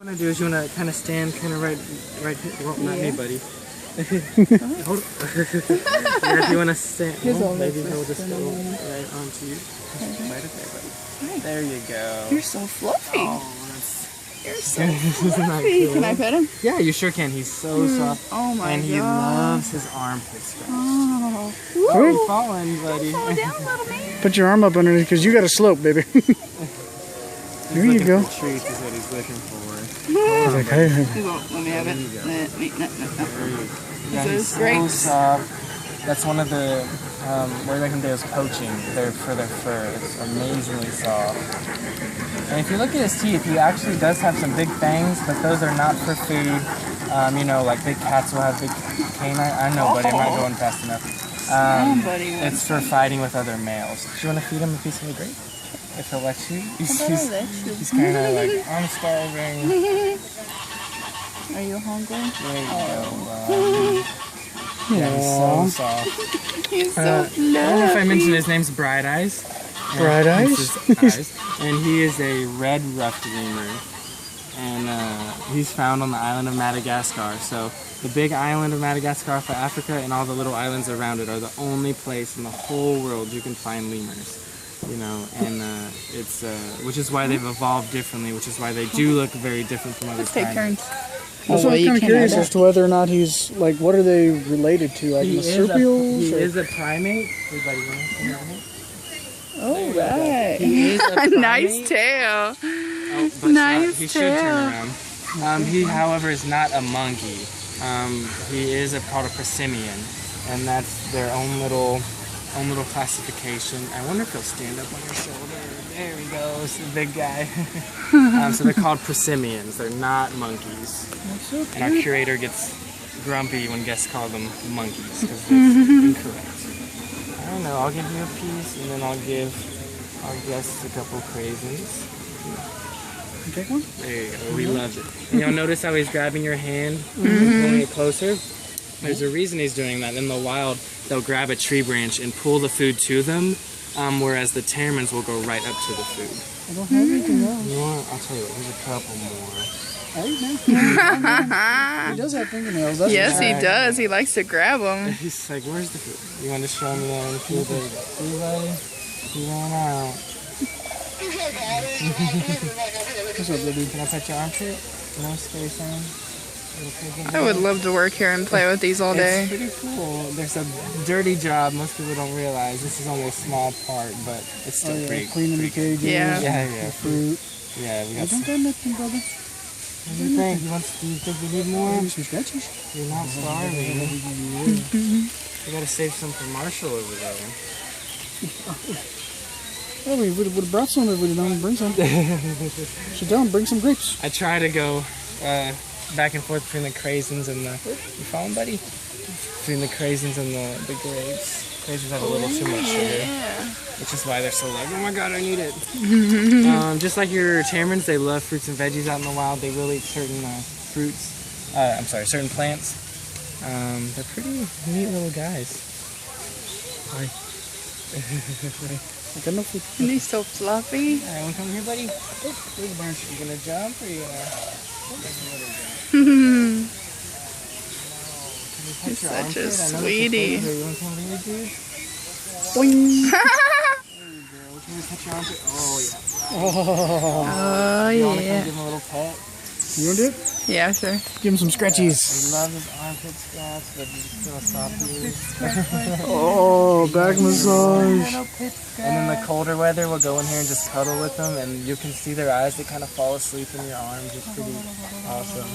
What you want to do is you want to kind of stand kind of right here. Well, not me, buddy. Hold on. Yeah, if you want to stand, well, maybe he'll just go right onto you. Right up there, buddy. There you go. You're so fluffy. Oh, you're so fluffy. Can I pet him? Yeah, you sure can. He's so soft. Oh my god. And he loves his armpit scratch. Oh. You're falling, buddy. Fall down, little man. Put your arm up underneath because you got a slope, baby. There you go. Treats is what he's looking for. He's like, hey. He won't let me have it. Yeah, he's so soft. That's one of the where they can do is poaching. They're for their fur. It's amazingly soft. And if you look at his teeth, he actually does have some big fangs, but those are not for food. You know, like big cats will have big canine. I know, buddy, I'm not going fast enough. It's for fighting with other males. Do you want to feed him a piece of the grape? If he'll let you. He's kind of like, I'm starving. Are you hungry? There you go. Yeah, he's so soft. He's so I don't know if I mentioned his name's Bright Eyes. Bright Eyes? And he is a red-ruffed lemur. And he's found on the island of Madagascar. So the big island of Madagascar off of Africa and all the little islands around it are the only place in the whole world you can find lemurs. You know, and it's which is why they've evolved differently, which is why they do look very different from other Let's take turns. Also, I'm kind of curious as to whether or not he's, like, what are they related to? Like marsupials? He is a primate. Everybody want to see that? Oh, right. He is a primate. Nice tail. Oh, but nice he tail. should turn around. He, however, is not a monkey. He is called a Prosimian, and that's their own little classification. I wonder if he'll stand up on your shoulder. There he goes, the big guy. So they're called Prosimians. They're not monkeys. So and our curator gets grumpy when guests call them monkeys because that's incorrect. I don't know. I'll give you a piece, and then I'll give our guests a couple craisins. You take one? There you go. We love it. And you'll notice how he's grabbing your hand, pulling it closer. There's a reason he's doing that. In the wild, they'll grab a tree branch and pull the food to them, whereas the Tamarians will go right up to the food. I don't have anything else. You want? I'll tell you what, here's a couple more. He does have fingernails. That's yes, he does. He likes to grab them. He's like, where's the food? You want to show me that food? See, buddy? He ran out. What's up, baby? Can I pet your armpit? No space on. I would love to work here and play with these all day. It's pretty cool. There's a dirty job most people don't realize. This is only a small part, but it's still pretty cleaning the cages. Yeah. Fruit. Yeah, we got don't got nothing, brother. What do you think? Do you think we need more? Maybe some scratches. You're not starving. We gotta save some for Marshall over there. Yeah, we would have brought some if we didn't bring some. Sit down, bring some grapes. I try to go back and forth between the craisins and the... You following, buddy? Between the craisins and the grapes. Craisins have a little too much sugar. Which is why they're so like, oh my god, I need it. Just like your Tamarians, they love fruits and veggies out in the wild. They will eat certain certain plants. They're pretty neat little guys. Hi. I got no food. And he's so fluffy. Alright, wanna come here, buddy? Here's a bunch. You gonna jump or you gonna... He's such a sweetie. You wanna come here, dude? Boing. Oh, yeah. Oh, You wanna yeah. come give him a little pet? You want to do it? Yeah, sure. Give him some scratchies. He loves his armpit scratch, but he's still soft. Oh, back massage. And in the colder weather, we'll go in here and just cuddle with them, and you can see their eyes. They kind of fall asleep in your arms. It's pretty awesome.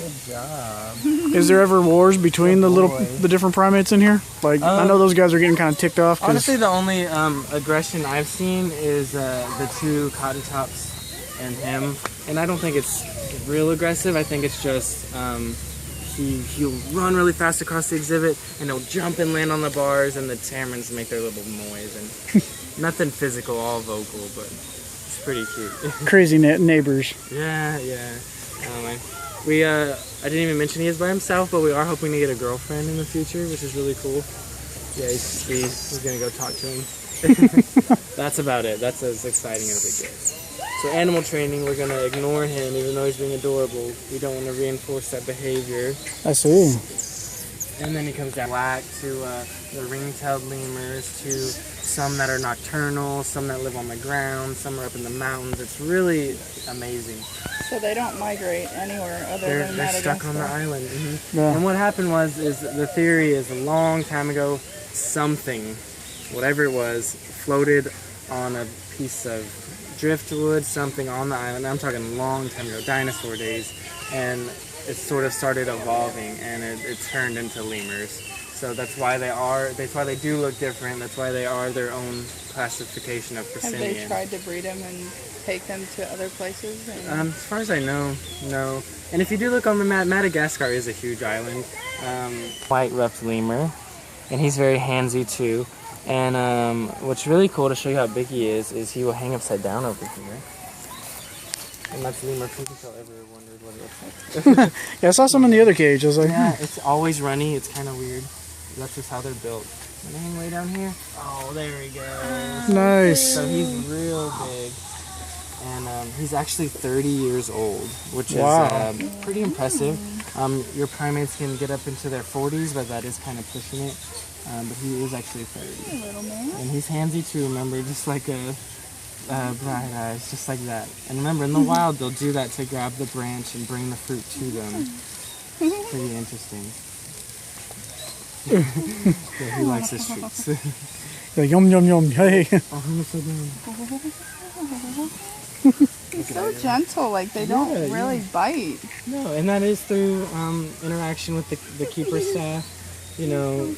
Good job. Is there ever wars between the different primates in here? Like, I know those guys are getting kind of ticked off. Honestly, the only aggression I've seen is the two cotton tops and him, and I don't think it's real aggressive. I think it's just he'll run really fast across the exhibit, and he'll jump and land on the bars, and the Tamarians make their little noise, and nothing physical, all vocal, but it's pretty cute. Crazy neighbors. Yeah. I didn't even mention he is by himself, but we are hoping to get a girlfriend in the future, which is really cool. Yeah, he's sweet. We're gonna go talk to him. That's about it. That's as exciting as it gets. So animal training, we're gonna ignore him even though he's being adorable. We don't want to reinforce that behavior. I see. And then he comes down black to the ring-tailed lemurs, to some that are nocturnal, some that live on the ground, some are up in the mountains. It's really amazing. So they don't migrate anywhere other than They're stuck on the island. Yeah. And what happened was, the theory is a long time ago, something, whatever it was, floated on a piece of driftwood, something on the island. I'm talking a long time ago, dinosaur days, and it sort of started evolving, and it turned into lemurs. So that's why they do look different. That's why they are their own classification of Have prosimian. they tried to breed them and take them to other places? As far as I know, no. And if you do look on the map, Madagascar is a huge island. White ruffed lemur, and he's very handsy too. And what's really cool to show you how big he is he will hang upside down over here. And that's lemur poop, if y'all ever wondered what it looks like. Yeah, I saw some in the other cage. I was like, yeah, it's always runny. It's kind of weird. That's just how they're built. Can I hang way down here? Oh, there we go. Nice. So he's real big. And he's actually 30 years old, which is pretty impressive. Your primates can get up into their 40s, but that is kind of pushing it. But he is actually 30. A little man. And he's handsy too, remember, just like a bright eyes, just like that. And remember, in the wild, they'll do that to grab the branch and bring the fruit to them. Pretty interesting. Yeah, he likes his treats. yeah, yum, yum, yum. Hey. He's so gentle, like they don't really bite. No, and that is through interaction with the keeper staff. You know.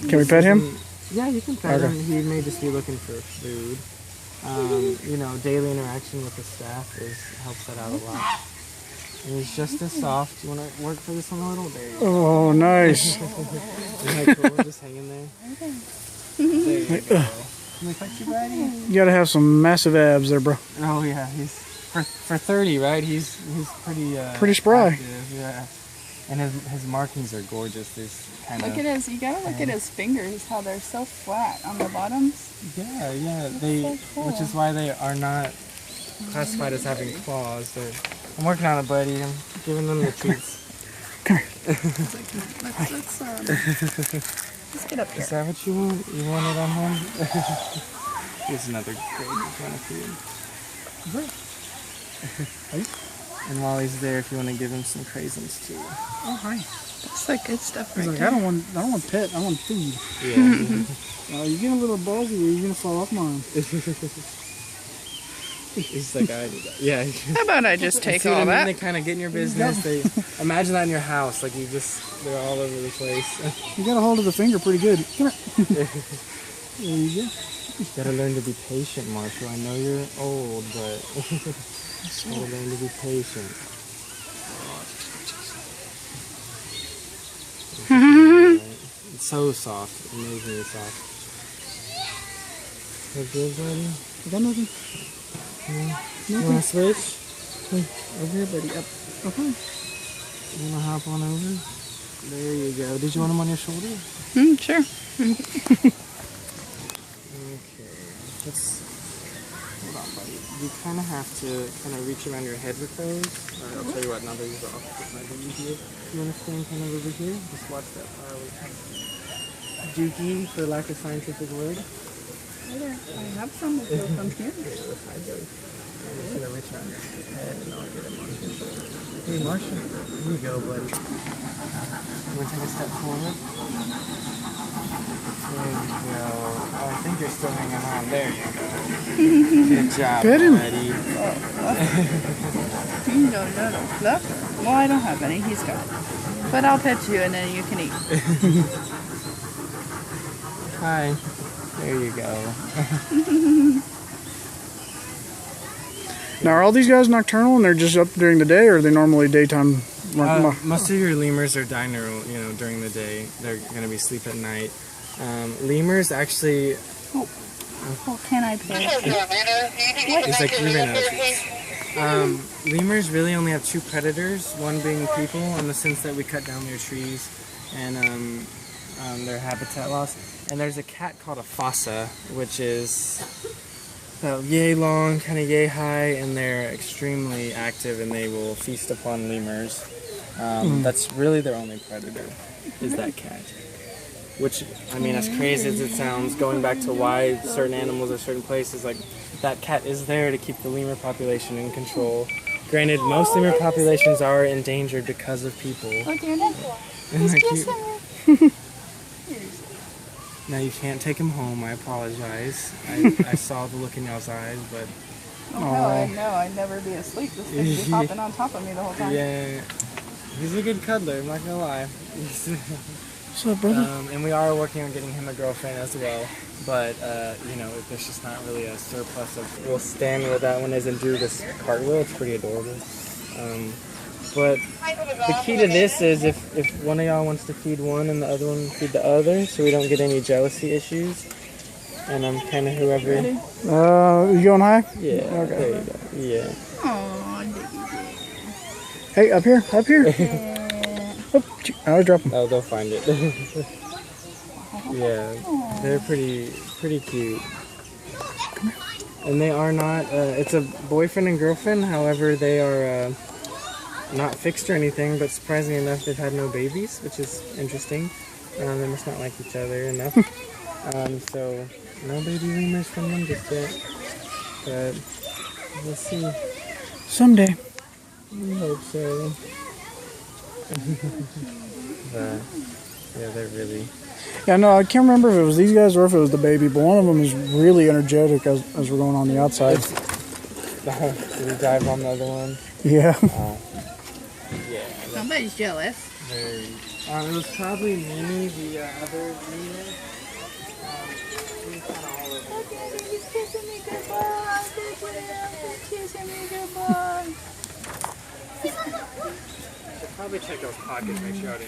Can we pet him? Yeah, you can pet him. He may just be looking for food. You know, daily interaction with the staff helps that out a lot. And he's just as soft. You want to work for this one a little? There you go. Oh, nice. Isn't that cool? Just hanging there. There you go. Can we pet you, buddy? You gotta have some massive abs there, bro. Oh yeah, he's for 30, right? He's pretty spry. Active, yeah. And his markings are gorgeous. There's kind of Look at his. You gotta look at his fingers. How they're so flat on the bottoms. yeah. So cool. Which is why they are not classified as having claws. I'm working on it, buddy. I'm giving them the treats. Come here. Let's get up here. Is that what you want? You want it on him? Here's another great kind of food. And while he's there, if you want to give him some craisins too. Oh, hi. That's the good stuff He's right like, there. I don't want pet. I want food. Yeah. You get a little buzzy, you're gonna fall off mine. He's like, yeah. How about I just take See what all I mean? that? They kind of get in your business. They imagine that in your house, like they're all over the place. You got a hold of the finger pretty good. Come here. There you go. You gotta learn to be patient, Marshall. I know you're old, but you gotta learn to be patient. It's so soft, amazingly soft. Is that good, buddy? I got nothing. You wanna switch? Over here, buddy. Up. Okay. You wanna hop on over? There you go. Did you want him on your shoulder? Sure. Okay. Hold on, buddy. You kind of have to reach around your head with those. I'll tell you what, now that he's off, it might be easier. You want to stand kind of over here? Just watch that dookie, for lack of scientific word. I have some that go from here. I'm just going to reach around your head and I'll get him on your shoulder. Hey, Marshall. Here you go, buddy. You want to take a step forward? There you go. Oh, I think you're still hanging on. There you go. Good job, Pet him. buddy. No. Fluff? Well, I don't have any. He's got it. But I'll pet you and then you can eat. Hi. There you go. Now, are all these guys nocturnal and they're just up during the day, or are they normally daytime? Most of your lemurs are diurnal, during the day. They're going to be asleep at night. Lemurs actually... Oh, can I pet? It's like you ran out of trees. Lemurs really only have two predators, one being people, in the sense that we cut down their trees and their habitat loss. And there's a cat called a fossa, which is about yay long, kind of yay high, and they're extremely active, and they will feast upon lemurs. That's really their only predator, is that cat. Which, I mean, as crazy as it sounds, going back to why certain animals are certain places, like, that cat is there to keep the lemur population in control. Granted, most lemur populations are endangered because of people. Oh, dear, no. Isn't that cute? Now, you can't take him home, I apologize. I saw the look in y'all's eyes, but... Oh, no, I know. I'd never be asleep. This thing would be hopping on top of me the whole time. Yeah. He's a good cuddler, I'm not gonna lie. What's up, brother? And we are working on getting him a girlfriend as well. But, you know, there's just not really a surplus of... We'll stand where that one is and do this cartwheel. It's pretty adorable. But the key to this is if one of y'all wants to feed one and the other one feed the other, so we don't get any jealousy issues. And I'm kind of whoever... You going high? Yeah, okay. There you go. Yeah. Aw, Hey, up here, up here. Oh, I'll drop them. Oh, they'll find it. Yeah, they're pretty cute. And they are not, it's a boyfriend and girlfriend, however they are not fixed or anything, but surprisingly enough they've had no babies, which is interesting. They must not like each other enough. So no baby lemurs from them just yet, but we'll see. Someday. I hope so. But yeah, they're really... Yeah, no, I can't remember if it was these guys or if it was the baby, but one of them is really energetic as we're going on the outside. Did we dive on the other one? Yeah. Yeah. somebody's jealous. Very. It was probably Mimi, the other Mimi. He's kind of all over. He's kissing me goodbye. He's kissing me goodbye. Should probably check those pockets, make sure I didn't